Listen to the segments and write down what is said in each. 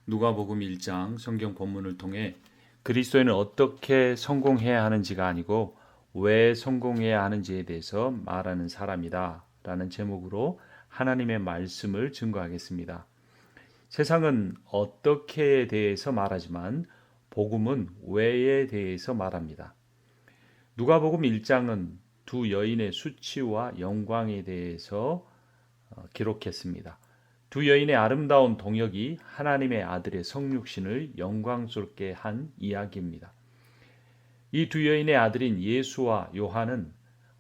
누가복음 1장 성경 본문을 통해 그리스도인은 어떻게 성공해야 하는지가 아니고 왜 성공해야 하는지에 대해서 말하는 사람이다 라는 제목으로 하나님의 말씀을 증거하겠습니다. 세상은 어떻게에 대해서 말하지만 복음은 왜에 대해서 말합니다. 누가복음 1장은 두 여인의 수치와 영광에 대해서 기록했습니다. 두 여인의 아름다운 동역이 하나님의 아들의 성육신을 영광스럽게 한 이야기입니다. 이 두 여인의 아들인 예수와 요한은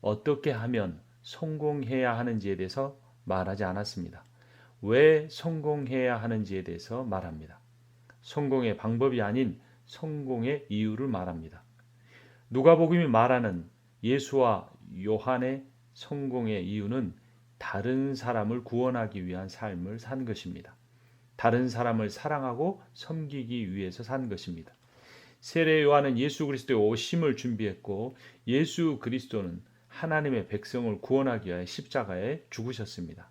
어떻게 하면 성공해야 하는지에 대해서 말하지 않았습니다. 왜 성공해야 하는지에 대해서 말합니다. 성공의 방법이 아닌 성공의 이유를 말합니다. 누가복음이 말하는 예수와 요한의 성공의 이유는 다른 사람을 구원하기 위한 삶을 산 것입니다. 다른 사람을 사랑하고 섬기기 위해서 산 것입니다. 세례 요한은 예수 그리스도의 오심을 준비했고 예수 그리스도는 하나님의 백성을 구원하기 위해 십자가에 죽으셨습니다.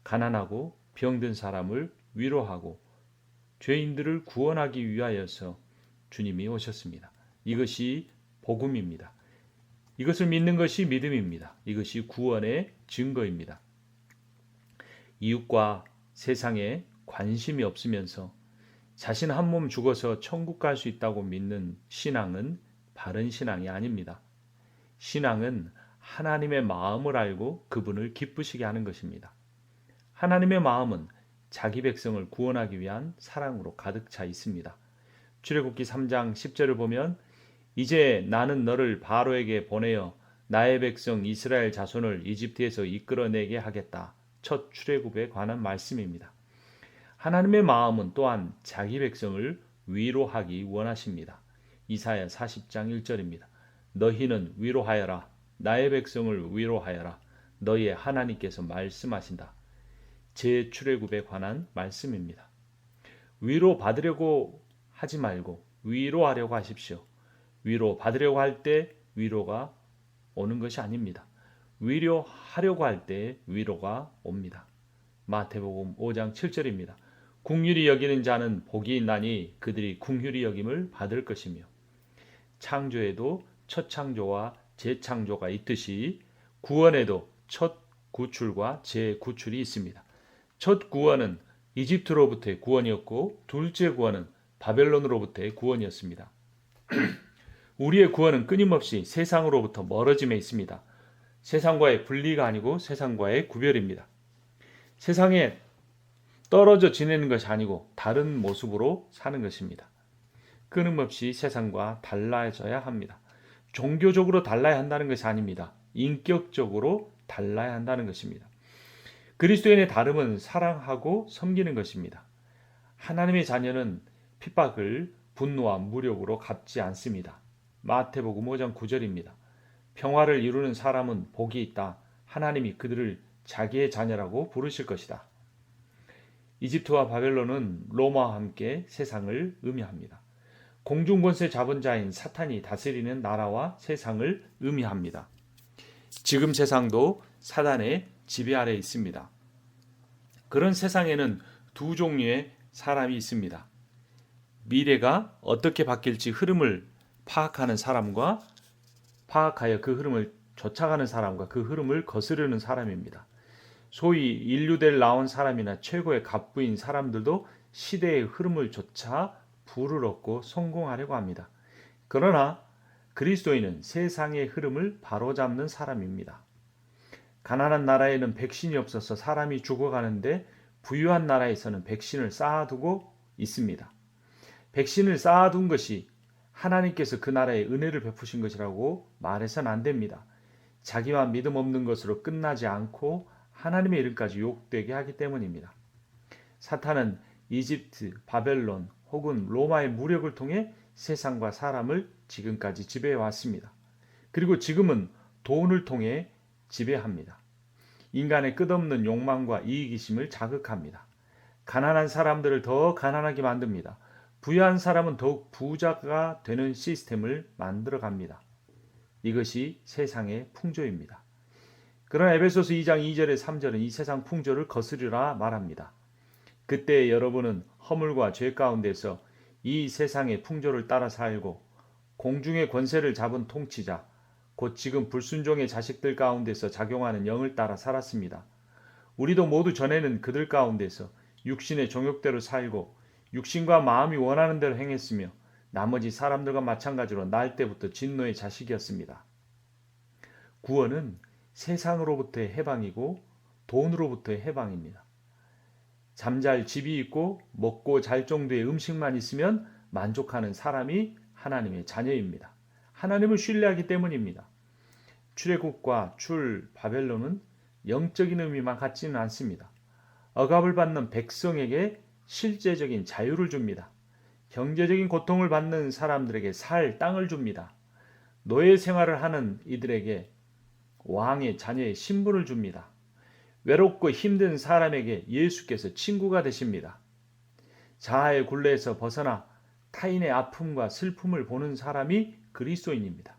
가난하고 병든 사람을 위로하고 죄인들을 구원하기 위하여서 주님이 오셨습니다. 이것이 복음입니다. 이것을 믿는 것이 믿음입니다. 이것이 구원의 증거입니다. 이웃과 세상에 관심이 없으면서 자신 한 몸 죽어서 천국 갈 수 있다고 믿는 신앙은 바른 신앙이 아닙니다. 신앙은 하나님의 마음을 알고 그분을 기쁘시게 하는 것입니다. 하나님의 마음은 자기 백성을 구원하기 위한 사랑으로 가득 차 있습니다. 출애굽기 3장 10절을 보면 이제 나는 너를 바로에게 보내어 나의 백성 이스라엘 자손을 이집트에서 이끌어내게 하겠다. 첫 출애굽에 관한 말씀입니다. 하나님의 마음은 또한 자기 백성을 위로하기 원하십니다. 이사야 40장 1절입니다. 너희는 위로하여라. 나의 백성을 위로하여라. 너희의 하나님께서 말씀하신다. 제 출애굽에 관한 말씀입니다. 위로 받으려고 하지 말고 위로하려고 하십시오. 위로 받으려고 할 때 위로가 오는 것이 아닙니다. 위로하려고 할 때 위로가 옵니다. 마태복음 5장 7절입니다. 긍휼히 여기는 자는 복이 있나니 그들이 긍휼히 여김을 받을 것이며 창조에도 첫 창조와 재창조가 있듯이 구원에도 첫 구출과 재구출이 있습니다. 첫 구원은 이집트로부터의 구원이었고 둘째 구원은 바벨론으로부터의 구원이었습니다. 우리의 구원은 끊임없이 세상으로부터 멀어짐에 있습니다. 세상과의 분리가 아니고 세상과의 구별입니다. 세상에 떨어져 지내는 것이 아니고 다른 모습으로 사는 것입니다. 끊임없이 세상과 달라져야 합니다. 종교적으로 달라야 한다는 것이 아닙니다. 인격적으로 달라야 한다는 것입니다. 그리스도인의 다름은 사랑하고 섬기는 것입니다. 하나님의 자녀는 핍박을 분노와 무력으로 갚지 않습니다. 마태복음 5장 9절입니다. 평화를 이루는 사람은 복이 있다. 하나님이 그들을 자기의 자녀라고 부르실 것이다. 이집트와 바벨론은 로마와 함께 세상을 의미합니다. 공중권세 잡은 자인 사탄이 다스리는 나라와 세상을 의미합니다. 지금 세상도 사단의 지배 아래 있습니다. 그런 세상에는 두 종류의 사람이 있습니다. 미래가 어떻게 바뀔지 흐름을 파악하는 사람과 파악하여 그 흐름을 쫓아가는 사람과 그 흐름을 거스르는 사람입니다. 소위 인류대를 나온 사람이나 최고의 갑부인 사람들도 시대의 흐름을 쫓아 부를 얻고 성공하려고 합니다. 그러나 그리스도인은 세상의 흐름을 바로잡는 사람입니다. 가난한 나라에는 백신이 없어서 사람이 죽어가는데 부유한 나라에서는 백신을 쌓아두고 있습니다. 백신을 쌓아둔 것이 하나님께서 그 나라에 은혜를 베푸신 것이라고 말해서는 안 됩니다. 자기만 믿음 없는 것으로 끝나지 않고 하나님의 이름까지 욕되게 하기 때문입니다. 사탄은 이집트, 바벨론 혹은 로마의 무력을 통해 세상과 사람을 지금까지 지배해 왔습니다. 그리고 지금은 돈을 통해 지배합니다. 인간의 끝없는 욕망과 이기심을 자극합니다. 가난한 사람들을 더 가난하게 만듭니다. 부유한 사람은 더욱 부자가 되는 시스템을 만들어 갑니다. 이것이 세상의 풍조입니다. 그러나 에베소서 2장 2절에 3절은 이 세상 풍조를 거스르라 말합니다. 그때 여러분은 허물과 죄 가운데서 이 세상의 풍조를 따라 살고 공중의 권세를 잡은 통치자, 곧 지금 불순종의 자식들 가운데서 작용하는 영을 따라 살았습니다. 우리도 모두 전에는 그들 가운데서 육신의 정욕대로 살고 육신과 마음이 원하는 대로 행했으며 나머지 사람들과 마찬가지로 날 때부터 진노의 자식이었습니다. 구원은 세상으로부터의 해방이고 돈으로부터의 해방입니다. 잠잘 집이 있고 먹고 잘 정도의 음식만 있으면 만족하는 사람이 하나님의 자녀입니다. 하나님을 신뢰하기 때문입니다. 출애굽과 출 바벨론은 영적인 의미만 갖지는 않습니다. 억압을 받는 백성에게 실제적인 자유를 줍니다. 경제적인 고통을 받는 사람들에게 살 땅을 줍니다. 노예 생활을 하는 이들에게 왕의 자녀의 신분을 줍니다. 외롭고 힘든 사람에게 예수께서 친구가 되십니다. 자아의 굴레에서 벗어나 타인의 아픔과 슬픔을 보는 사람이 그리스도인입니다.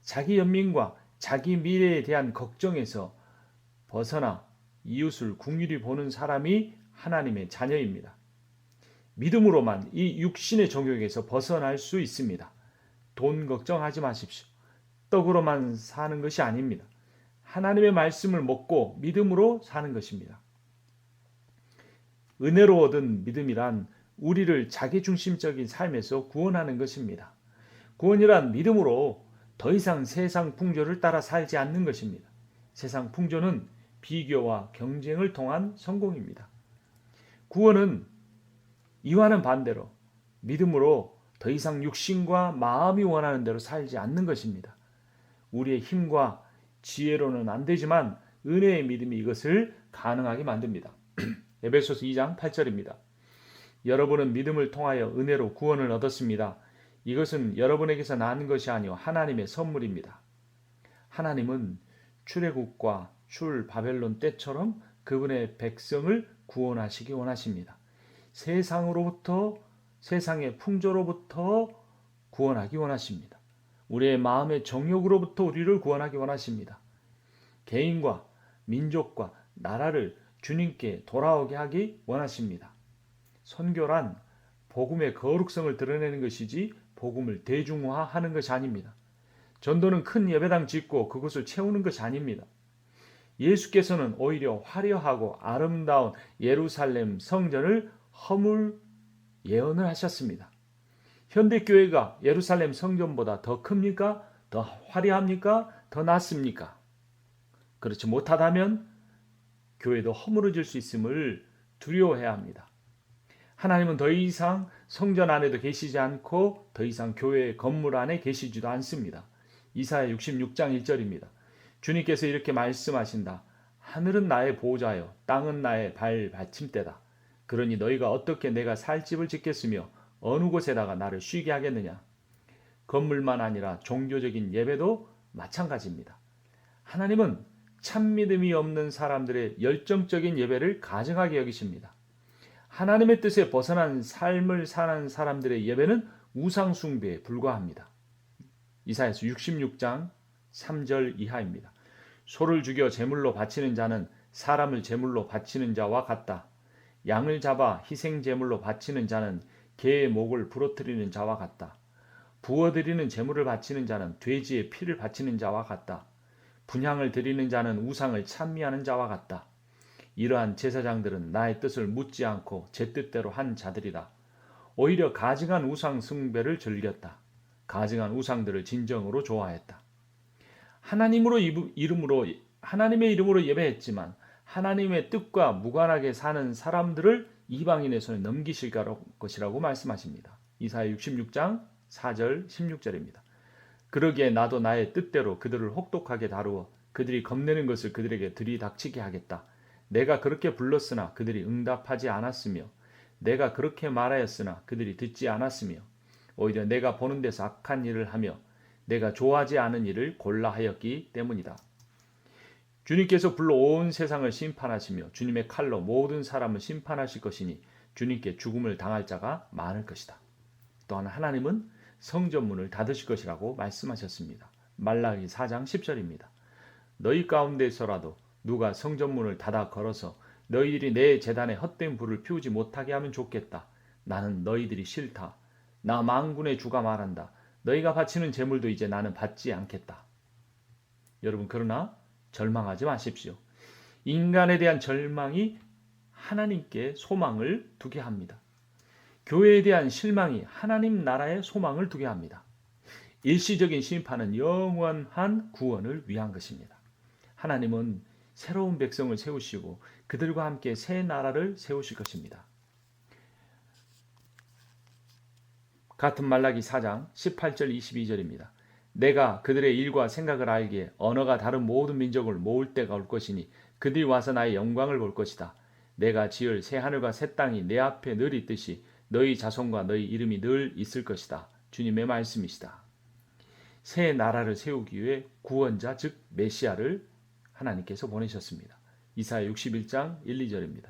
자기 연민과 자기 미래에 대한 걱정에서 벗어나 이웃을 긍휼히 보는 사람이 하나님의 자녀입니다. 믿음으로만 이 육신의 정욕에서 벗어날 수 있습니다. 돈 걱정하지 마십시오. 떡으로만 사는 것이 아닙니다. 하나님의 말씀을 먹고 믿음으로 사는 것입니다. 은혜로 얻은 믿음이란 우리를 자기중심적인 삶에서 구원하는 것입니다. 구원이란 믿음으로 더 이상 세상 풍조를 따라 살지 않는 것입니다. 세상 풍조는 비교와 경쟁을 통한 성공입니다. 구원은 이와는 반대로 믿음으로 더 이상 육신과 마음이 원하는 대로 살지 않는 것입니다. 우리의 힘과 지혜로는 안 되지만 은혜의 믿음이 이것을 가능하게 만듭니다. 에베소서 2장 8절입니다. 여러분은 믿음을 통하여 은혜로 구원을 얻었습니다. 이것은 여러분에게서 나는 것이 아니요 하나님의 선물입니다. 하나님은 출애굽과 출 바벨론 때처럼 그분의 백성을 구원하시기 원하십니다. 세상으로부터 세상의 풍조로부터 구원하기 원하십니다. 우리의 마음의 정욕으로부터 우리를 구원하기 원하십니다. 개인과 민족과 나라를 주님께 돌아오게 하기 원하십니다. 선교란 복음의 거룩성을 드러내는 것이지 복음을 대중화하는 것이 아닙니다. 전도는 큰 예배당 짓고 그것을 채우는 것이 아닙니다. 예수께서는 오히려 화려하고 아름다운 예루살렘 성전을 허물 예언을 하셨습니다. 현대교회가 예루살렘 성전보다 더 큽니까? 더 화려합니까? 더 낫습니까? 그렇지 못하다면 교회도 허물어질 수 있음을 두려워해야 합니다. 하나님은 더 이상 성전 안에도 계시지 않고 더 이상 교회 건물 안에 계시지도 않습니다. 이사야 66장 1절입니다. 주님께서 이렇게 말씀하신다. 하늘은 나의 보호자요 땅은 나의 발 받침대다. 그러니 너희가 어떻게 내가 살 집을 짓겠으며 어느 곳에다가 나를 쉬게 하겠느냐. 건물만 아니라 종교적인 예배도 마찬가지입니다. 하나님은 참 믿음이 없는 사람들의 열정적인 예배를 가증하게 여기십니다. 하나님의 뜻에 벗어난 삶을 사는 사람들의 예배는 우상 숭배에 불과합니다. 이사야서 66장 3절 이하입니다. 소를 죽여 제물로 바치는 자는 사람을 제물로 바치는 자와 같다. 양을 잡아 희생 제물로 바치는 자는 개의 목을 부러뜨리는 자와 같다. 부어드리는 제물을 바치는 자는 돼지의 피를 바치는 자와 같다. 분향을 드리는 자는 우상을 찬미하는 자와 같다. 이러한 제사장들은 나의 뜻을 묻지 않고 제 뜻대로 한 자들이다. 오히려 가증한 우상 숭배를 즐겼다. 가증한 우상들을 진정으로 좋아했다. 하나님의 이름으로 예배했지만 하나님의 뜻과 무관하게 사는 사람들을 이방인의 손에 넘기실 것이라고 말씀하십니다. 이사야 66장 4절 16절입니다. 그러기에 나도 나의 뜻대로 그들을 혹독하게 다루어 그들이 겁내는 것을 그들에게 들이닥치게 하겠다. 내가 그렇게 불렀으나 그들이 응답하지 않았으며 내가 그렇게 말하였으나 그들이 듣지 않았으며 오히려 내가 보는 데서 악한 일을 하며 내가 좋아하지 않은 일을 골라 하였기 때문이다. 주님께서 불러 온 세상을 심판하시며 주님의 칼로 모든 사람을 심판하실 것이니 주님께 죽음을 당할 자가 많을 것이다. 또한 하나님은 성전문을 닫으실 것이라고 말씀하셨습니다. 말라기 4장 10절입니다. 너희 가운데서라도 누가 성전문을 닫아 걸어서 너희들이 내 제단에 헛된 불을 피우지 못하게 하면 좋겠다. 나는 너희들이 싫다. 나 만군의 주가 말한다. 너희가 바치는 제물도 이제 나는 받지 않겠다. 여러분, 그러나 절망하지 마십시오. 인간에 대한 절망이 하나님께 소망을 두게 합니다. 교회에 대한 실망이 하나님 나라에 소망을 두게 합니다. 일시적인 심판은 영원한 구원을 위한 것입니다. 하나님은 새로운 백성을 세우시고 그들과 함께 새 나라를 세우실 것입니다. 같은 말라기 4장 18절 22절입니다. 내가 그들의 일과 생각을 알기에 언어가 다른 모든 민족을 모을 때가 올 것이니 그들이 와서 나의 영광을 볼 것이다. 내가 지을 새 하늘과 새 땅이 내 앞에 늘 있듯이 너희 자손과 너희 이름이 늘 있을 것이다. 주님의 말씀이시다. 새 나라를 세우기 위해 구원자 즉 메시아를 하나님께서 보내셨습니다. 이사야 61장 1, 2절입니다.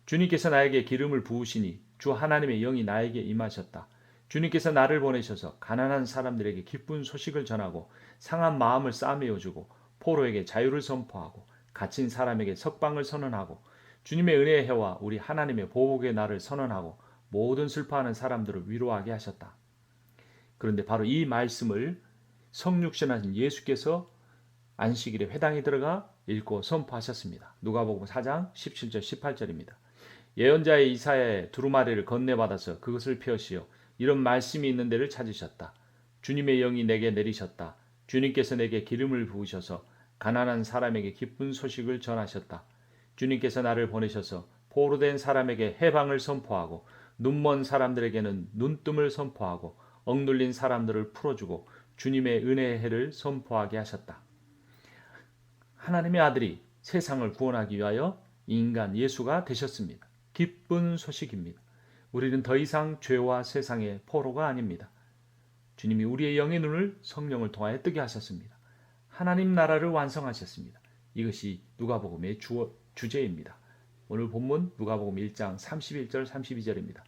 주님께서 나에게 기름을 부으시니 주 하나님의 영이 나에게 임하셨다. 주님께서 나를 보내셔서 가난한 사람들에게 기쁜 소식을 전하고 상한 마음을 싸매어주고 포로에게 자유를 선포하고 갇힌 사람에게 석방을 선언하고 주님의 은혜의 해와 우리 하나님의 보복의 날을 선언하고 모든 슬퍼하는 사람들을 위로하게 하셨다. 그런데 바로 이 말씀을 성육신하신 예수께서 안식일에 회당에 들어가 읽고 선포하셨습니다. 누가복음 4장 17절 18절입니다. 예언자의 이사야의 두루마리를 건네받아서 그것을 펴시어 이런 말씀이 있는 데를 찾으셨다. 주님의 영이 내게 내리셨다. 주님께서 내게 기름을 부으셔서 가난한 사람에게 기쁜 소식을 전하셨다. 주님께서 나를 보내셔서 포로된 사람에게 해방을 선포하고 눈먼 사람들에게는 눈뜸을 선포하고 억눌린 사람들을 풀어주고 주님의 은혜의 해를 선포하게 하셨다. 하나님의 아들이 세상을 구원하기 위하여 인간 예수가 되셨습니다. 기쁜 소식입니다. 우리는 더 이상 죄와 세상의 포로가 아닙니다. 주님이 우리의 영의 눈을 성령을 통하여 뜨게 하셨습니다. 하나님 나라를 완성하셨습니다. 이것이 누가복음의 주제입니다. 오늘 본문 누가복음 1장 31절 32절입니다.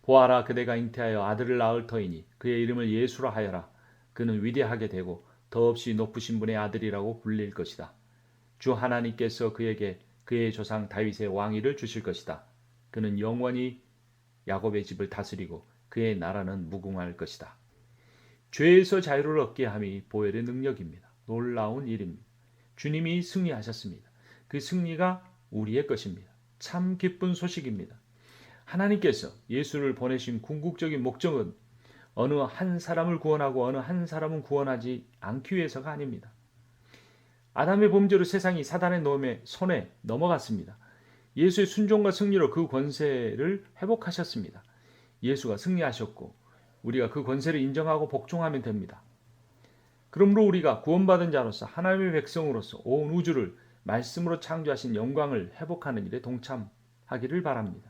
보아라 그대가 잉태하여 아들을 낳을 터이니 그의 이름을 예수라 하여라. 그는 위대하게 되고 더없이 높으신 분의 아들이라고 불릴 것이다. 주 하나님께서 그에게 그의 조상 다윗의 왕위를 주실 것이다. 그는 영원히 야곱의 집을 다스리고 그의 나라는 무궁할 것이다. 죄에서 자유를 얻게 함이 보혈의 능력입니다. 놀라운 일입니다. 주님이 승리하셨습니다. 그 승리가 우리의 것입니다. 참 기쁜 소식입니다. 하나님께서 예수를 보내신 궁극적인 목적은 어느 한 사람을 구원하고 어느 한 사람은 구원하지 않기 위해서가 아닙니다. 아담의 범죄로 세상이 사단의 손에 넘어갔습니다. 예수의 순종과 승리로 그 권세를 회복하셨습니다. 예수가 승리하셨고 우리가 그 권세를 인정하고 복종하면 됩니다. 그러므로 우리가 구원받은 자로서 하나님의 백성으로서 온 우주를 말씀으로 창조하신 영광을 회복하는 일에 동참하기를 바랍니다.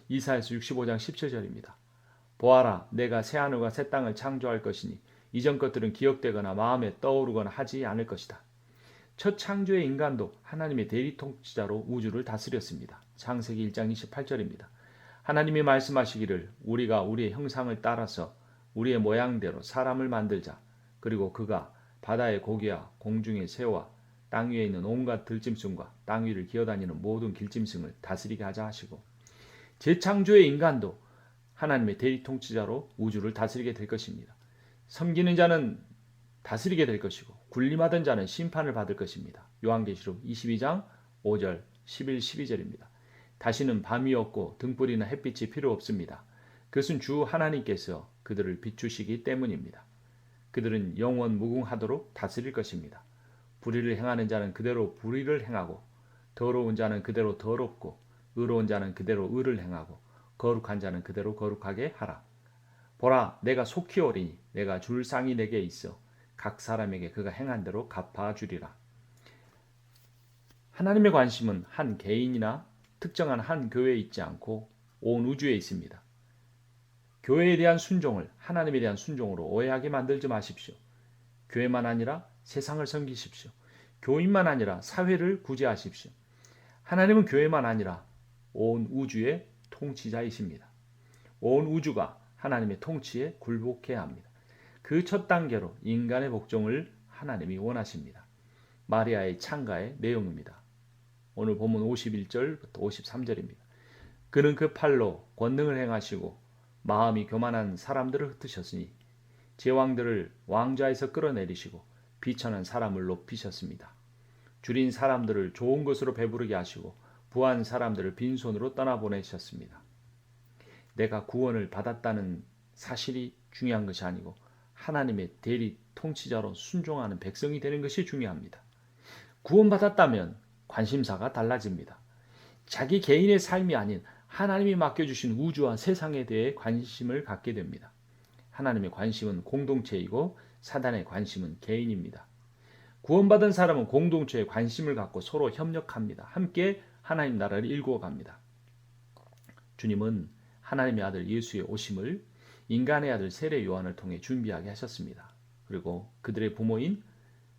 이사야서 65장 17절입니다. 보아라 내가 새하늘과 새 땅을 창조할 것이니 이전 것들은 기억되거나 마음에 떠오르거나 하지 않을 것이다. 첫 창조의 인간도 하나님의 대리통치자로 우주를 다스렸습니다. 창세기 1장 28절입니다. 하나님이 말씀하시기를 우리가 우리의 형상을 따라서 우리의 모양대로 사람을 만들자. 그리고 그가 바다의 고기와 공중의 새와 땅 위에 있는 온갖 들짐승과 땅 위를 기어다니는 모든 길짐승을 다스리게 하자 하시고 재창조의 인간도 하나님의 대리통치자로 우주를 다스리게 될 것입니다. 섬기는 자는 다스리게 될 것이고 군림하던 자는 심판을 받을 것입니다. 요한계시록 22장 5절 11, 12절입니다. 다시는 밤이 없고 등불이나 햇빛이 필요 없습니다. 그것은 주 하나님께서 그들을 비추시기 때문입니다. 그들은 영원 무궁하도록 다스릴 것입니다. 불의를 행하는 자는 그대로 불의를 행하고 더러운 자는 그대로 더럽고 의로운 자는 그대로 의를 행하고 거룩한 자는 그대로 거룩하게 하라. 보라 내가 속히 오리니 내가 줄 상이 내게 있어 각 사람에게 그가 행한 대로 갚아주리라. 하나님의 관심은 한 개인이나 특정한 한 교회에 있지 않고 온 우주에 있습니다. 교회에 대한 순종을 하나님에 대한 순종으로 오해하게 만들지 마십시오. 교회만 아니라 세상을 섬기십시오. 교인만 아니라 사회를 구제하십시오. 하나님은 교회만 아니라 온 우주의 통치자이십니다. 온 우주가 하나님의 통치에 굴복해야 합니다. 그 첫 단계로 인간의 복종을 하나님이 원하십니다. 마리아의 창가의 내용입니다. 오늘 본문 51절부터 53절입니다. 그는 그 팔로 권능을 행하시고 마음이 교만한 사람들을 흩으셨으니 제왕들을 왕좌에서 끌어내리시고 비천한 사람을 높이셨습니다. 줄인 사람들을 좋은 것으로 배부르게 하시고 부한 사람들을 빈손으로 떠나보내셨습니다. 내가 구원을 받았다는 사실이 중요한 것이 아니고 하나님의 대리 통치자로 순종하는 백성이 되는 것이 중요합니다. 구원받았다면 관심사가 달라집니다. 자기 개인의 삶이 아닌 하나님이 맡겨주신 우주와 세상에 대해 관심을 갖게 됩니다. 하나님의 관심은 공동체이고 사단의 관심은 개인입니다. 구원받은 사람은 공동체에 관심을 갖고 서로 협력합니다. 함께 하나님 나라를 일구어갑니다. 주님은 하나님의 아들 예수의 오심을 인간의 아들 세례 요한을 통해 준비하게 하셨습니다. 그리고 그의 부모인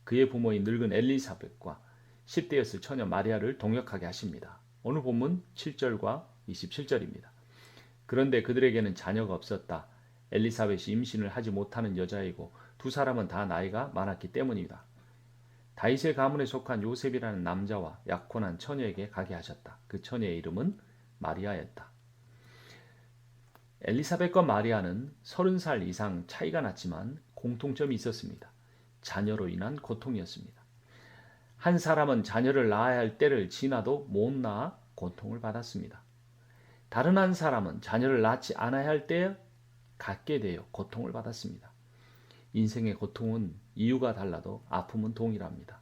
늙은 엘리사벳과 10대였을 처녀 마리아를 동역하게 하십니다. 오늘 본문 7절과 27절입니다. 그런데 그들에게는 자녀가 없었다. 엘리사벳이 임신을 하지 못하는 여자이고 두 사람은 다 나이가 많았기 때문입니다. 다윗의 가문에 속한 요셉이라는 남자와 약혼한 처녀에게 가게 하셨다. 그 처녀의 이름은 마리아였다. 엘리사벳과 마리아는 30살 이상 차이가 났지만 공통점이 있었습니다. 자녀로 인한 고통이었습니다. 한 사람은 자녀를 낳아야 할 때를 지나도 못 낳아 고통을 받았습니다. 다른 한 사람은 자녀를 낳지 않아야 할 때에 갖게 되어 고통을 받았습니다. 인생의 고통은 이유가 달라도 아픔은 동일합니다.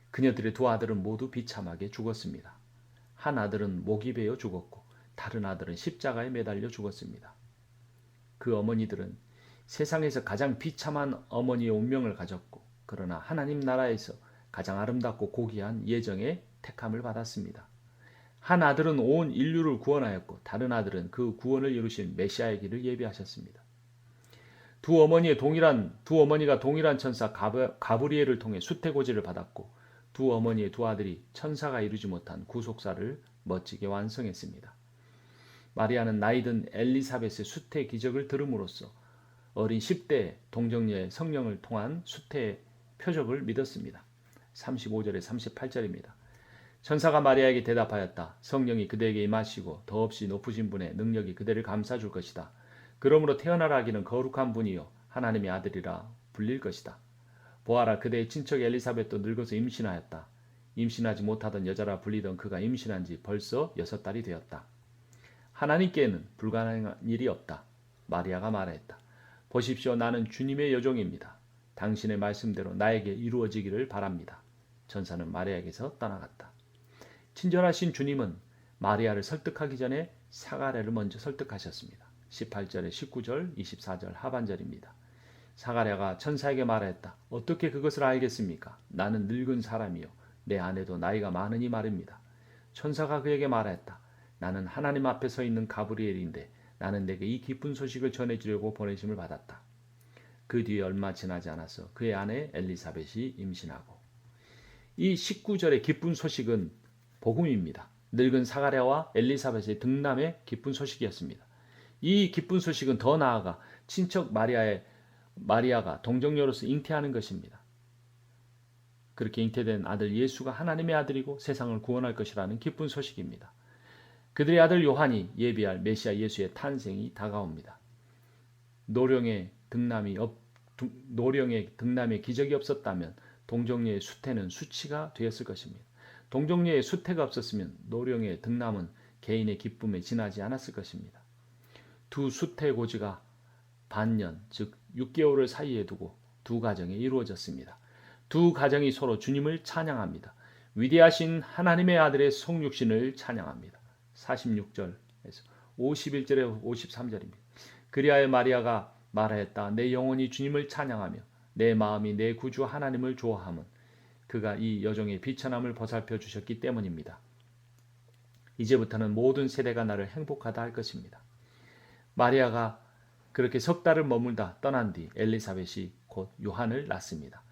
그녀들의 두 아들은 모두 비참하게 죽었습니다. 한 아들은 목이 베어 죽었고 다른 아들은 십자가에 매달려 죽었습니다. 그 어머니들은 세상에서 가장 비참한 어머니의 운명을 가졌고 그러나 하나님 나라에서 가장 아름답고 고귀한 예정의 택함을 받았습니다. 한 아들은 온 인류를 구원하였고 다른 아들은 그 구원을 이루신 메시아의 길을 예비하셨습니다. 두 어머니가 동일한 천사 가브리엘을 통해 수태고지를 받았고 두 어머니의 두 아들이 천사가 이루지 못한 구속사를 멋지게 완성했습니다. 마리아는 나이든 엘리사벳의 수태 기적을 들음으로써 어린 10대 동정녀의 성령을 통한 수태의 표적을 믿었습니다. 35절에 38절입니다. 천사가 마리아에게 대답하였다. 성령이 그대에게 임하시고 더없이 높으신 분의 능력이 그대를 감싸줄 것이다. 그러므로 태어나라 하기는 거룩한 분이요 하나님의 아들이라 불릴 것이다. 보아라 그대의 친척 엘리사벳도 늙어서 임신하였다. 임신하지 못하던 여자라 불리던 그가 임신한 지 벌써 6달이 되었다. 하나님께는 불가능한 일이 없다. 마리아가 말했다. 보십시오 나는 주님의 여종입니다. 당신의 말씀대로 나에게 이루어지기를 바랍니다. 천사는 마리아에게서 떠나갔다. 친절하신 주님은 마리아를 설득하기 전에 사가랴를 먼저 설득하셨습니다. 18절에 19절, 24절 하반절입니다. 사가랴가 천사에게 말했다. 어떻게 그것을 알겠습니까? 나는 늙은 사람이요 내 아내도 나이가 많으니 말입니다. 천사가 그에게 말했다. 나는 하나님 앞에 서 있는 가브리엘인데 나는 내게 이 기쁜 소식을 전해주려고 보내심을 받았다. 그 뒤에 얼마 지나지 않아서 그의 아내 엘리사벳이 임신하고 이 19절의 기쁜 소식은 복음입니다. 늙은 사가랴와 엘리사벳의 등남의 기쁜 소식이었습니다. 이 기쁜 소식은 더 나아가 친척 마리아가 동정녀로서 잉태하는 것입니다. 그렇게 잉태된 아들 예수가 하나님의 아들이고 세상을 구원할 것이라는 기쁜 소식입니다. 그들의 아들 요한이 예비할 메시아 예수의 탄생이 다가옵니다. 노령의 등남의 기적이 없었다면 동정녀의 수태는 수치가 되었을 것입니다. 동정녀의 수태가 없었으면 노령의 등남은 개인의 기쁨에 지나지 않았을 것입니다. 두 수태고지가 반년, 즉 6개월을 사이에 두고 두 가정이 이루어졌습니다. 두 가정이 서로 주님을 찬양합니다. 위대하신 하나님의 아들의 성육신을 찬양합니다. 46절에서 51절에 53절입니다. 그리하여 마리아가 말하였다. 내 영혼이 주님을 찬양하며 내 마음이 내 구주 하나님을 좋아함은 그가 이 여종의 비천함을 보살펴 주셨기 때문입니다. 이제부터는 모든 세대가 나를 행복하다 할 것입니다. 마리아가 그렇게 석 달을 머물다 떠난 뒤 엘리사벳이 곧 요한을 낳습니다.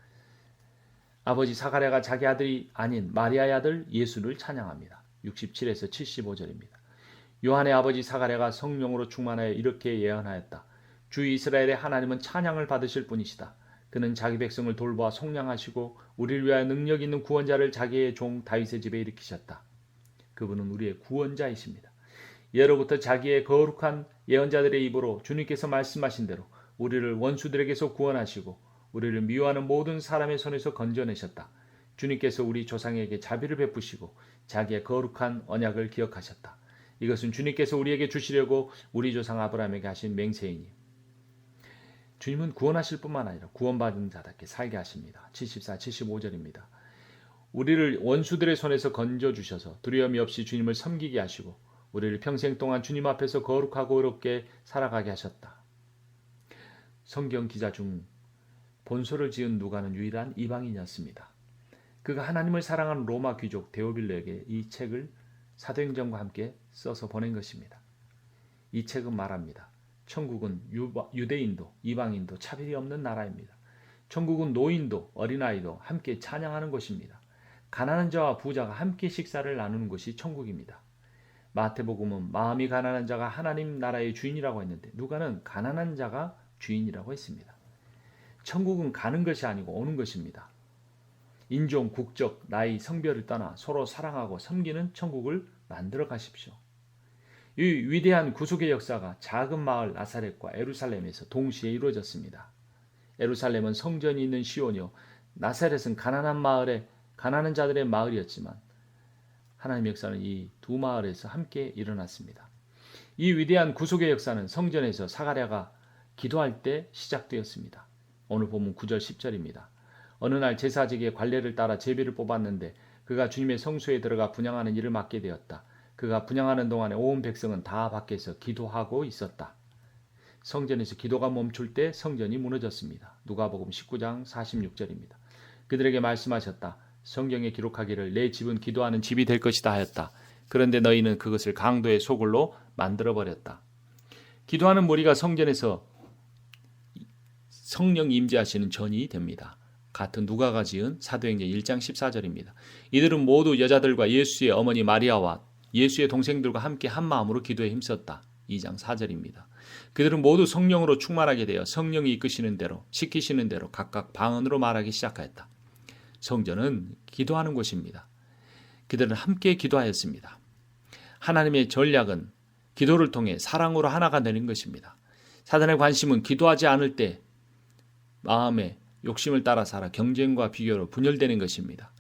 아버지 사가랴가 자기 아들이 아닌 마리아의 아들 예수를 찬양합니다. 67에서 75절입니다. 요한의 아버지 사가랴가 성령으로 충만하여 이렇게 예언하였다. 주 이스라엘의 하나님은 찬양을 받으실 분이시다. 그는 자기 백성을 돌보아 속량하시고 우리를 위하여 능력 있는 구원자를 자기의 종 다윗의 집에 일으키셨다. 그분은 우리의 구원자이십니다. 예로부터 자기의 거룩한 예언자들의 입으로 주님께서 말씀하신 대로 우리를 원수들에게서 구원하시고 우리를 미워하는 모든 사람의 손에서 건져내셨다. 주님께서 우리 조상에게 자비를 베푸시고 자기의 거룩한 언약을 기억하셨다. 이것은 주님께서 우리에게 주시려고 우리 조상 아브라함에게 하신 맹세이니 주님은 구원하실 뿐만 아니라 구원받은 자답게 살게 하십니다. 74, 75절입니다. 우리를 원수들의 손에서 건져주셔서 두려움이 없이 주님을 섬기게 하시고 우리를 평생 동안 주님 앞에서 거룩하고 의롭게 살아가게 하셨다. 성경 기자 중 본소를 지은 누가는 유일한 이방인이었습니다. 그가 하나님을 사랑하는 로마 귀족 데오빌로에게 이 책을 사도행전과 함께 써서 보낸 것입니다. 이 책은 말합니다. 천국은 유대인도 이방인도 차별이 없는 나라입니다. 천국은 노인도 어린아이도 함께 찬양하는 곳입니다. 가난한 자와 부자가 함께 식사를 나누는 곳이 천국입니다. 마태복음은 마음이 가난한 자가 하나님 나라의 주인이라고 했는데 누가는 가난한 자가 주인이라고 했습니다. 천국은 가는 것이 아니고 오는 것입니다. 인종, 국적, 나이, 성별을 떠나 서로 사랑하고 섬기는 천국을 만들어 가십시오. 이 위대한 구속의 역사가 작은 마을 나사렛과 에루살렘에서 동시에 이루어졌습니다. 에루살렘은 성전이 있는 시온이요 나사렛은 가난한 자들의 마을이었지만 하나님의 역사는 이 두 마을에서 함께 일어났습니다. 이 위대한 구속의 역사는 성전에서 사가랴가 기도할 때 시작되었습니다. 오늘 본문 9절 10절입니다. 어느 날 제사직의 관례를 따라 제비를 뽑았는데 그가 주님의 성소에 들어가 분향하는 일을 맡게 되었다. 그가 분향하는 동안에 온 백성은 다 밖에서 기도하고 있었다. 성전에서 기도가 멈출 때 성전이 무너졌습니다. 누가복음 19장 46절입니다. 그들에게 말씀하셨다. 성경에 기록하기를 내 집은 기도하는 집이 될 것이다 하였다. 그런데 너희는 그것을 강도의 소굴로 만들어버렸다. 기도하는 무리가 성전에서 성령 임재하시는 전이 됩니다. 같은 누가가 지은 사도행전 1장 14절입니다. 이들은 모두 여자들과 예수의 어머니 마리아와 예수의 동생들과 함께 한 마음으로 기도에 힘썼다. 2장 4절입니다. 그들은 모두 성령으로 충만하게 되어 성령이 이끄시는 대로 시키시는 대로 각각 방언으로 말하기 시작하였다. 성전은 기도하는 곳입니다. 그들은 함께 기도하였습니다. 하나님의 전략은 기도를 통해 사랑으로 하나가 되는 것입니다. 사단의 관심은 기도하지 않을 때 마음에 욕심을 따라 살아 경쟁과 비교로 분열되는 것입니다.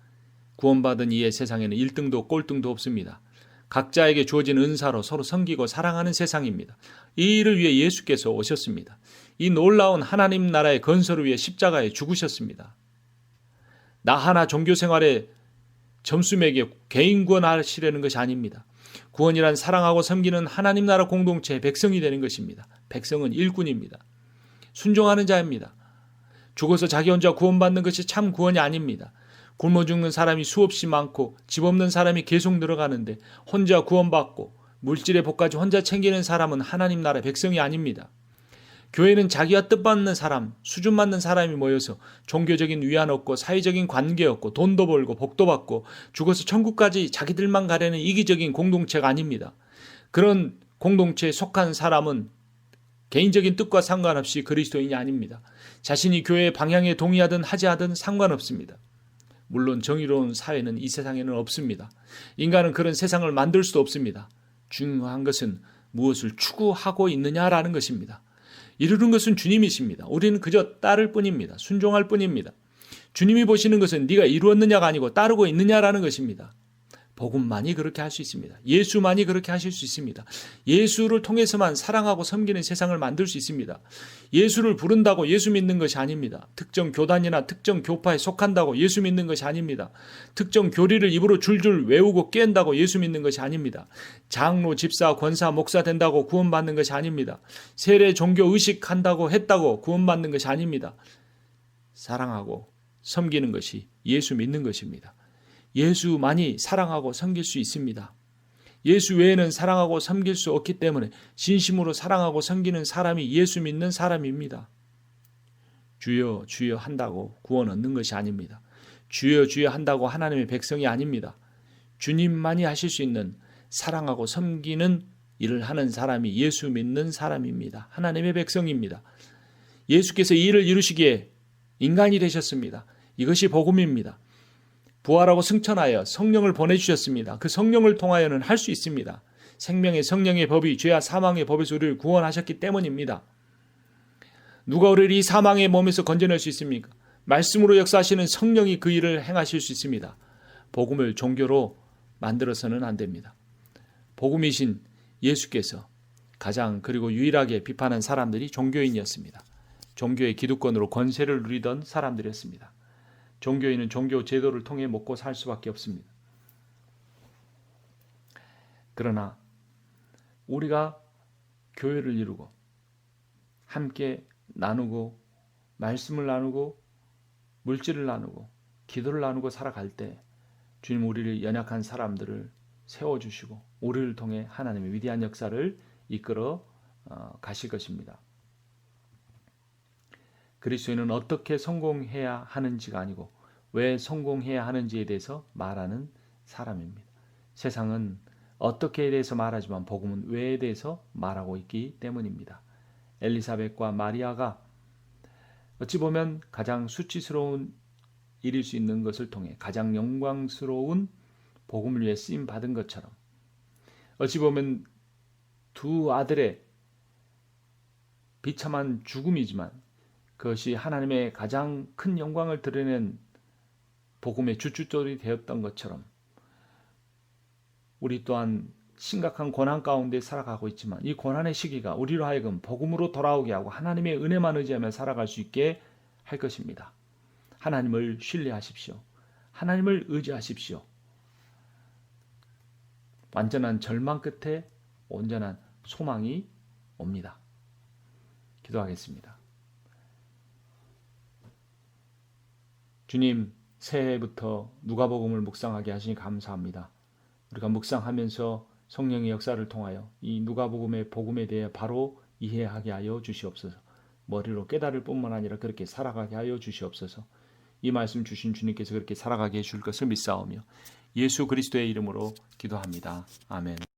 구원받은 이의 세상에는 1등도 꼴등도 없습니다. 각자에게 주어진 은사로 서로 섬기고 사랑하는 세상입니다. 이 일을 위해 예수께서 오셨습니다. 이 놀라운 하나님 나라의 건설을 위해 십자가에 죽으셨습니다. 나 하나 종교 생활에 점수 매겨 개인 구원하시려는 것이 아닙니다. 구원이란 사랑하고 섬기는 하나님 나라 공동체의 백성이 되는 것입니다. 백성은 일꾼입니다. 순종하는 자입니다. 죽어서 자기 혼자 구원받는 것이 참 구원이 아닙니다. 굶어 죽는 사람이 수없이 많고 집 없는 사람이 계속 늘어가는데 혼자 구원받고 물질의 복까지 혼자 챙기는 사람은 하나님 나라의 백성이 아닙니다. 교회는 자기와 뜻받는 사람, 수준 맞는 사람이 모여서 종교적인 위안 얻고 사회적인 관계 얻고 돈도 벌고 복도 받고 죽어서 천국까지 자기들만 가려는 이기적인 공동체가 아닙니다. 그런 공동체에 속한 사람은 개인적인 뜻과 상관없이 그리스도인이 아닙니다. 자신이 교회의 방향에 동의하든 하지 하든 상관없습니다. 물론 정의로운 사회는 이 세상에는 없습니다. 인간은 그런 세상을 만들 수도 없습니다. 중요한 것은 무엇을 추구하고 있느냐라는 것입니다. 이루는 것은 주님이십니다. 우리는 그저 따를 뿐입니다. 순종할 뿐입니다. 주님이 보시는 것은 네가 이루었느냐가 아니고 따르고 있느냐라는 것입니다. 복음만이 그렇게 할 수 있습니다. 예수만이 그렇게 하실 수 있습니다. 예수를 통해서만 사랑하고 섬기는 세상을 만들 수 있습니다. 예수를 부른다고 예수 믿는 것이 아닙니다. 특정 교단이나 특정 교파에 속한다고 예수 믿는 것이 아닙니다. 특정 교리를 입으로 줄줄 외우고 깬다고 예수 믿는 것이 아닙니다. 장로, 집사, 권사, 목사 된다고 구원받는 것이 아닙니다. 세례, 종교, 의식한다고 했다고 구원받는 것이 아닙니다. 사랑하고 섬기는 것이 예수 믿는 것입니다. 예수만이 사랑하고 섬길 수 있습니다. 예수 외에는 사랑하고 섬길 수 없기 때문에 진심으로 사랑하고 섬기는 사람이 예수 믿는 사람입니다. 주여 주여 한다고 구원 얻는 것이 아닙니다. 주여 주여 한다고 하나님의 백성이 아닙니다. 주님만이 하실 수 있는 사랑하고 섬기는 일을 하는 사람이 예수 믿는 사람입니다. 하나님의 백성입니다. 예수께서 이 일을 이루시기에 인간이 되셨습니다. 이것이 복음입니다. 부활하고 승천하여 성령을 보내주셨습니다. 그 성령을 통하여는 할 수 있습니다. 생명의 성령의 법이 죄와 사망의 법에서 우리를 구원하셨기 때문입니다. 누가 우리를 이 사망의 몸에서 건져낼 수 있습니까? 말씀으로 역사하시는 성령이 그 일을 행하실 수 있습니다. 복음을 종교로 만들어서는 안 됩니다. 복음이신 예수께서 가장 그리고 유일하게 비판한 사람들이 종교인이었습니다. 종교의 기득권으로 권세를 누리던 사람들이었습니다. 종교인은 종교 제도를 통해 먹고 살 수밖에 없습니다. 그러나 우리가 교회를 이루고 함께 나누고 말씀을 나누고 물질을 나누고 기도를 나누고 살아갈 때 주님 우리를 연약한 사람들을 세워주시고 우리를 통해 하나님의 위대한 역사를 이끌어 가실 것입니다. 그리스도인은 어떻게 성공해야 하는지가 아니고 왜 성공해야 하는지에 대해서 말하는 사람입니다. 세상은 어떻게에 대해서 말하지만 복음은 왜에 대해서 말하고 있기 때문입니다. 엘리사벳과 마리아가 어찌 보면 가장 수치스러운 일일 수 있는 것을 통해 가장 영광스러운 복음을 위해 쓰임 받은 것처럼 어찌 보면 두 아들의 비참한 죽음이지만 그것이 하나님의 가장 큰 영광을 드러낸 복음의 주춧돌이 되었던 것처럼 우리 또한 심각한 고난 가운데 살아가고 있지만 이 고난의 시기가 우리로 하여금 복음으로 돌아오게 하고 하나님의 은혜만 의지하며 살아갈 수 있게 할 것입니다. 하나님을 신뢰하십시오. 하나님을 의지하십시오. 완전한 절망 끝에 온전한 소망이 옵니다. 기도하겠습니다. 주님, 새해부터 누가복음을 묵상하게 하시니 감사합니다. 우리가 묵상하면서 성령의 역사를 통하여 이 누가복음의 복음에 대해 바로 이해하게 하여 주시옵소서. 머리로 깨달을 뿐만 아니라 그렇게 살아가게 하여 주시옵소서. 이 말씀 주신 주님께서 그렇게 살아가게 해줄 것을 믿사오며 예수 그리스도의 이름으로 기도합니다. 아멘.